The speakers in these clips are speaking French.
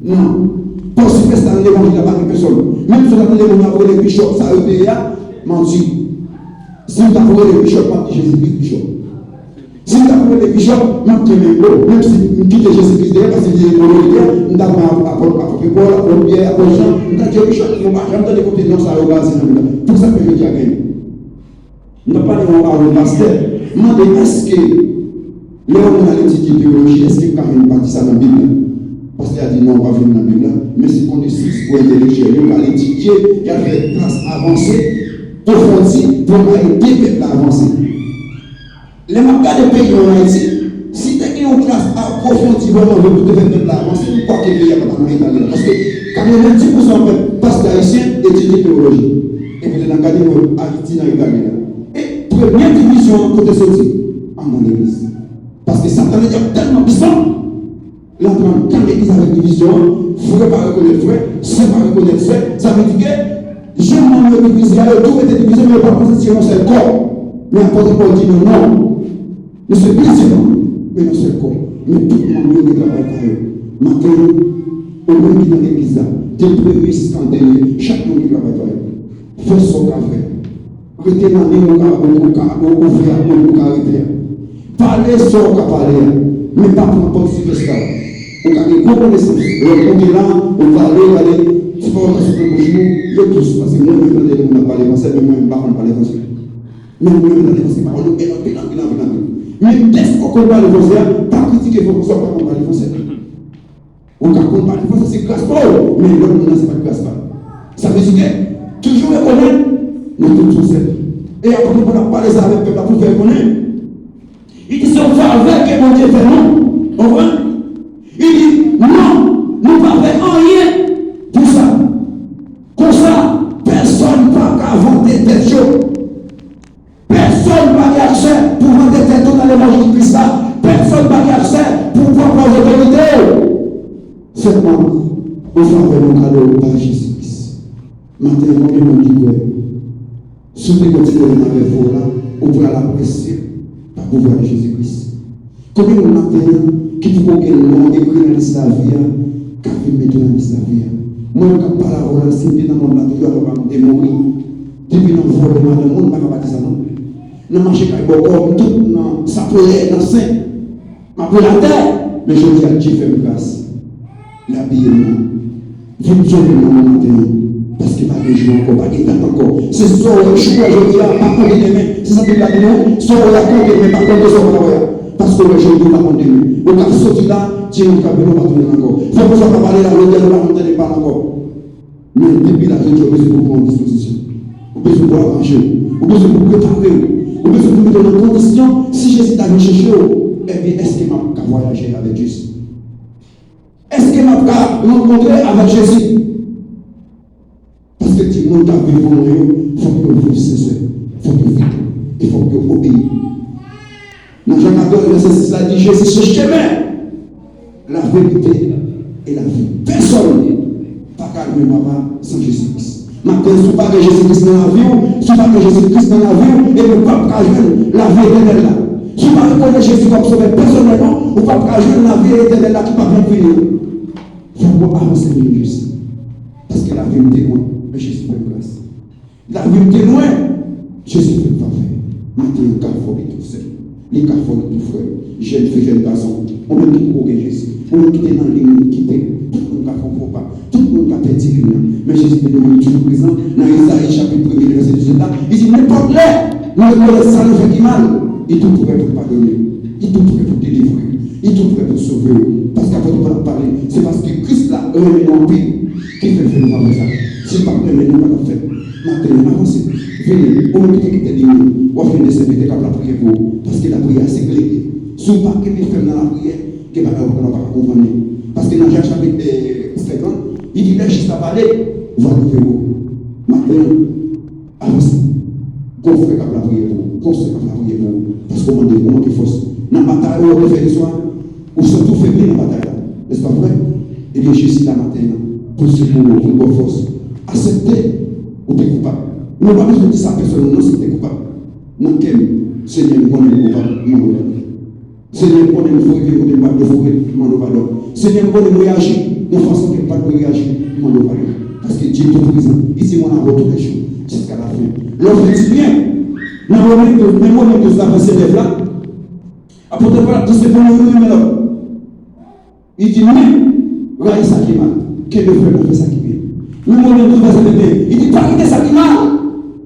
Non. Parce que c'est dans l'évangile, il n'y a pas de personne. Même si on a l'évangile, les bishops, ça a été menti. Si vous avez les bishops, Jésus-Christ, bishop. Si vous avez les bishops, même si vous quittez Jésus-Christ derrière, parce que vous avez nous avons apporté Paul, apporté Pierre, apporté Jean, nous avons dit bishop, nous n'avons pas de côté, non, ça a été tout ça que je dis à gagner. Nous n'avons pas de parole de pasteur. Demandez, est-ce que Léon a l'étudié théologie, est-ce qu'il a partie ça dans la Bible? Parce qu'il a dit non, on va venir dans la Bible, mais c'est qu'on est six pour intellectuel, il a étudié, il a fait une classe avancée, approfondie, pour aider les avancée. Les marques de pays en Haïti, si tu as une classe approfondie, vraiment, vous devez faire de l'avancée, vous croyez qu'il n'y a pas de moyen. Parce que 90% de pasteurs haïtiens étudient théologie. Et vous êtes dans le cadre de Haïti dans l'Italie. Et première division, côté sorti, en l'église. Parce que Satan est tellement puissant. Là, quand l'église a une division, frère pas reconnaître frère, sœur pas reconnaître frère, ça veut dire que je m'en l'église, il y a tout était divisé, mais pas pour c'est un seul corps. Mais apôtre Paul dit non. Nous sommes différents, mais nous sommes corps. Mais tout le monde est travaillé par eux. Maintenant, au moins qui dans l'église, des premiers scandales, chaque monde qui travaille par eux. Fais son café. Restez dans les mots, ouvrir au caractère. Parlez sur le parler, mais pas pour n'importe quel superstar. On a des connaissances. On est là, on va aller, tu peux aller sur le genou, je tous, parce que moi, je vais aller parler français, mais moi, je ne parle pas parler français. Mais moi, je vais aller français, par contre, mais qu'est-ce qu'on parle français, pas critiquer pour ça, pas parler français. On ne parle pas français, c'est classe pas, mais l'autre, non, c'est pas classe pas. Ça veut dire que toujours reconnaître, nous tous sommes. Et après, on a parlé ça avec le peuple pour faire connaître. Il dit, si on fait avec, que mon Dieu fait non. On voit? Il dit, non, nous ne pouvons pas faire rien pour ça. Comme ça, personne ne peut inventer des choses. Personne n'a accès pour vendre des têtes dans l'évangile de Christ. Personne n'a accès pour pouvoir prendre l'autorité. Seulement, on fait un cadeau par Jésus-Christ. Maintenant, on dit que si vous continuez avec vous là, on pourra l'apprécier. Par pouvoir de Jésus-Christ. Combien de matin qui faut que l'on écrit dans la liste de la vie, qu'a fait mettre dans la liste de la vie. Moi, je ne parle pas de c'est dans mon nature, je vais mourir. Depuis dans le vol, le monde ne va pas dire ça non. Dans le marché, il y a beaucoup tout dans sa prière, dans le sein. Ma pour la terre, mais je dis à Dieu, fais grâce. L'habiller-moi. Viens sauver mon matin. Parce qu'il n'y a pas de jour encore, pas de temps encore. C'est ça, je suis aujourd'hui, pas contre demain. C'est ça que la nous, soit on la compte, mais pas contre ça, parce que aujourd'hui, on va compter. On a sorti là, Dieu nous a pas tourner encore. Il faut que ça va parler là, on ne va pas encore. Mais depuis la région, on a besoin de prendre disposition. On a besoin de pouvoir marcher. On a besoin de préparer. On a besoin de mettre dans condition. Si Jésus t'a cherché, eh bien, est-ce qu'il m'a voyagé avec Jésus? Est-ce qu'il m'a rencontré avec Jésus? Parce que tout le monde a vu il faut que vous cessez, il faut que vous il faut que vous obéissez. Dans Jean 14, verset 6, il dit Jésus, ce chemin, la vérité et la vie. Personne n'a pas qu'à papa sans Jésus-Christ. Maintenant, si vous parlez de Jésus-Christ dans la vie, si vous parlez de Jésus-Christ dans la vie, et vous ne pouvez pas jouer la vie éternelle là. Si vous parlez de Jésus comme sauveur personnellement, vous ne pouvez pas jouer la vie éternelle là qui ne va pas finir. Il faut avancer de Jésus. Parce que la vérité est loin, mais Jésus fait grâce. La vérité est loin, Jésus fait parfait. Maintenant, il faut tout seul. Il faut tout frère. Jeune fille, jeune garçon. On ne quitte pas Jésus. On ne quitte dans l'église, quitter. Tout le monde ne faut pas. Tout le monde a perdu. Mais Jésus est toujours présent. Dans Isaïe chapitre 1, verset 17, il dit n'importe l'air, nous reconnaissons ça nous fait mal. Il est tout prêt pour pardonner. Il est tout prêt pour délivrer. Il est tout prêt pour sauver. Parce qu'après on va parler, c'est parce que Christ l'a remis en paix qui fait faire nous faire ça. C'est pas que nous n'avons pas fait. Maintenant, avancez. Venez, on ne peut pas quitter les lignes. On va faire des services comme la prière pour vous. Parce que la prière, c'est clé. Si vous ne pouvez pas faire dans la prière, que vous ne pouvez pas comprendre. Parce que dans Jean chapitre 50, il dit, là, juste à parler, vous allez faire vous. Maintenant, avancez. Gonflez comme la prière pour vous. Gonflez comme la prière pour vous. Parce qu'on manque de force. Dans la bataille, on fait des soins. Ou surtout faiblir dans la bataille. N'est-ce pas vrai? Et bien, Jésus, la matin, pour ce pour vos forces. Acceptez ou t'es coupable. Nous n'avons pas besoin de dire ça à personne, non, c'est t'es coupable. Non, quel Seigneur, nous connaissons coupable, nous Seigneur, nous connaissons le faux, nous connaissons le faux, nous pardon. Seigneur, nous connaissons réagir, nous faisons pour réagir, mon Dieu, parce que Dieu est tout présent. Ici, on a retrouvé les choses jusqu'à la fin. L'homme dit bien, dans le moment que vous avancez les là, apôtre Paul dit c'est pour nous même l'homme. Il dit, mais, regardez ça qui est mal. Quel le frère fait ça qui est bien. Le moment où vous avez bien, il dit, pas quitter ça qui est mal.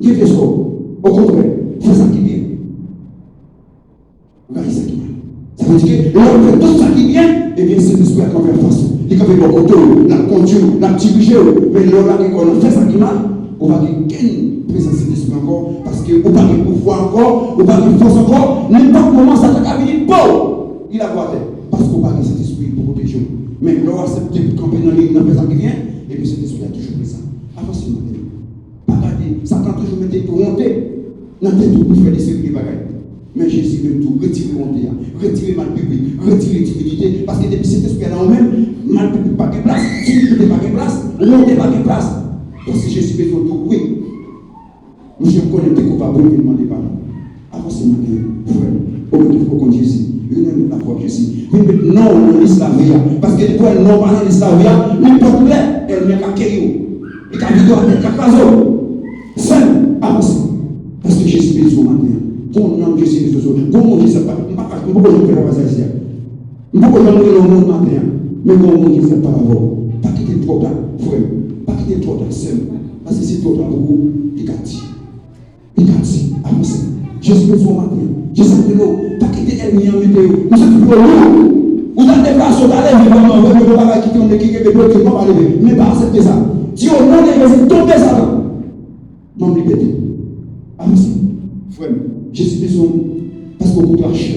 Il fait ce au contraire, fais ça qui est bien. Regardez ça qui est mal. Ça veut dire que l'homme fait tout ça qui est bien, et bien c'est l'esprit à faire face. Il peut faire beaucoup de la conduire, la diriger, mais l'homme là qui fait ça qui est mal, on va gagner présence de l'esprit encore, parce que on va gagner pouvoir encore, on va gagner force encore, n'importe comment ça t'a venir, bon, il a boité, parce qu'on va gagner cet esprit pour protéger. Mais l'homme accepte de camper dans les gens qui vient, et puis cet esprit a toujours présent. Avancez maintenant. Pas garder, Satan toujours mettait pour monter, dans la tête pour faire des séries de bagages. Mais Jésus veut tout retirer monter, retirer mal public, retirer timidité, parce que depuis cet esprit là, même, mal public pas de place, timidité pas de place, monter pas de place. Parce que Jésus veut tout, oui. Monsieur me connaît des coupables, il demande pardon. Avancez maintenant, frère, au lieu de faire contre Jésus. Il y a la foi Jésus. Il met non dans l'islam, parce que des fois, non pas dans l'islam, n'importe où, elle n'est qu'à Kéo. Et qu'à Vido, elle n'est qu'à Kazo. Seul, avancez. Parce que Jésus veut tout maintenant. Bon nom Jésus veut tout. Bon nom Jésus, je ne peux pas faire la base. Je ne peux pas faire le monde maintenant. Mais bon nom Jésus, pas avant. Pas quitter trop tard, frère. Pas quitter trop tard, seul. Parce que c'est trop tard pour vous, il gâte. Il gâte, avancez. Jésus veut tout maintenant. Jésus veut l'eau. Pas quitter elle, ni en météo. Nous sommes plus loin. Vous avez des façons d'aller, mais vous ne pouvez pas quitter on est qui est de l'autre, pas lever. Mais pas accepter ça. Si au nom de Jésus, tombez ça là. Non, liberté. Avancez. Frère, Jésus besoin parce qu'on vous cherche.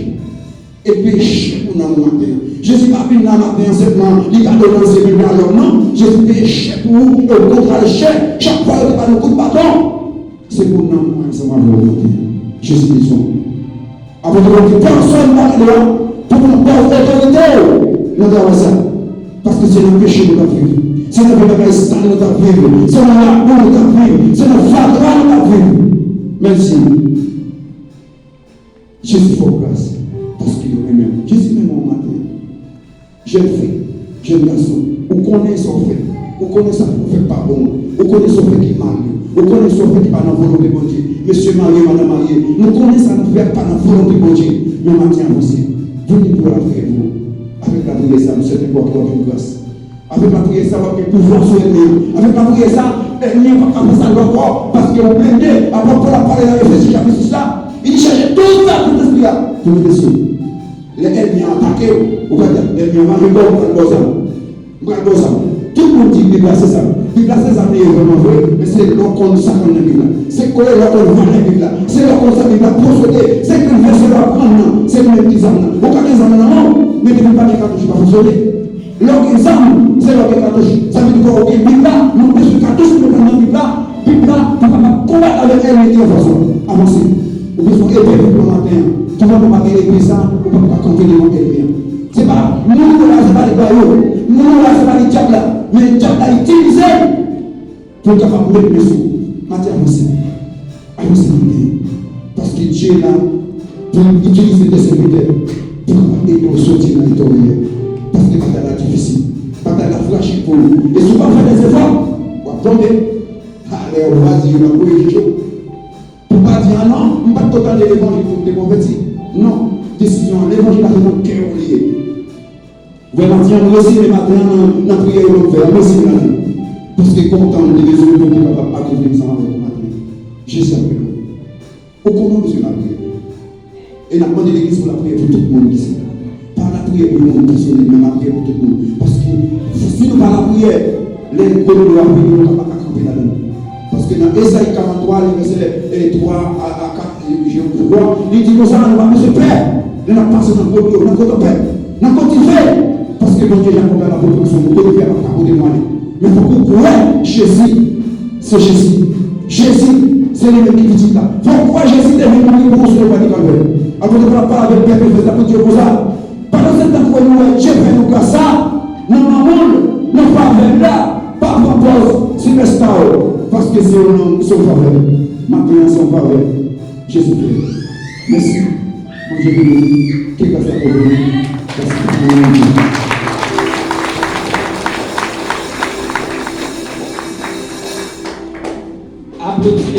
Et péché pour nous matin. Jésus pas venu dans le matin seulement, il a donné ses bibles à l'homme. Non, Jésus péché pour vous, et au contraire, chaque fois, il va nous coup de bâton. C'est pour nous, ensemble avec le matin. Jésus besoin. Avant de dire, personne n'a le droit pour nous porter autorité. Nous avons ça. Parce que c'est le péché que nous avons vécu. C'est le péché que nous avons vécu. C'est le l'amour que nous avons vécu. C'est le fardeau que nous avons vécu. Merci. Jésus faut grâce. Parce qu'il est même. Jésus même au matin. Jeune fille, jeune garçon. Vous connaissez son fait. Vous connaissez ça qui ne fait pas bon. Vous connaissez son fait qui mal. Vous connaissez son fait qui pas dans la volonté de Dieu. Monsieur marié, madame mariée. Nous connaissons ça qui ne fait pas dans la volonté de Dieu. Mais maintenant aussi, venez pour la prière vous. Avec la prière, ça nous souhaite une grâce. Avec la prière, ça va être pouvoir sur elle. Avec la prière, ça, elle n'y a pas qu'à ça encore. Parce que vous plaignez, après pour la parler dans Ephésiens chapitre 6 là, il cherchait tout ça pour l'esprit là. Pour le dessus. Les ennemis ont attaqué, ou pas dire, les ennemis ont marqué comme ça. Tout le monde dit que c'est ça. Bible c'est ça, mais vraiment vrai, mais c'est l'on ça qu'on a Bible. C'est quoi l'on voit dans la Bible. C'est l'on ça Bible procéder. C'est que le verset va prendre, c'est le même qui s'en a. Aucun examen non, mais ne pas dire cartouche pas fonctionner. L'autre examen, c'est l'autre cartouche. Ça veut dire quoi? Ok, Bible là, nous pêchons le cartouche, nous prenons Bible là, tu vas combattre avec elle et de façon. Avancez. Vous besoin d'aider le matin. Tu vas pas gagner ça, ou pas compter les mots bien. C'est pas, nous là, c'est pas les baillots. Nous là, c'est pas les diables là. Mais le diable a utilisé pour capable de mettre sous. Matin, avancez. Avancez matin. Parce que Dieu est là pour utiliser des serviteurs pour aider nous sortir dans l'intérieur. Parce que la bataille est difficile. La bataille est fragile pour nous. Et si vous pas faire des efforts, vous attendez. Allez, on va dire, on va courir. Pour ne pas dire non, on ne va pas totalement l'évangile pour te convertir. Non, décision, l'évangile a vraiment cœur lié. Vous allez dire, nous aussi, les matins, dans la prière, nous faire, nous aussi, parce que content de Jésus, nous sommes capables d'accomplir ça avec le matin. Jésus a pris. Aucun nom besoin de la prière. Et nous avons demandé l'église pour la prière pour tout le monde ici. Pas la prière pour le monde personnel, mais la prière pour tout le monde. Parce que si nous pas la prière, les colons de la prière, nous ne sommes pas camper là-dedans. Parce que dans Ésaïe 43, les versets 3 à 4, je vois, il dit que ça, on va se faire. On a passé dans le côté, on a côté, on a continué. Parce que mon Dieu, j'ai accompagné la protection, vous devez faire un côté de moi. Mais pour que vous croyez, Jésus, c'est Jésus. Jésus, c'est le même qui dit là. Pourquoi Jésus est venu pour construire le Vatican? Après de parler avec Pierre, il fait ça Dieu pour ça. Pendant ce temps que nous, Dieu fait nous grâce ça, nous n'avons pas avec là, pas propose, c'est le parce que c'est un homme sans faveur. Maintenant, sans faveur, Jésus fait. Merci. Mon Dieu, que grâce à vous. Merci. Applaudissez.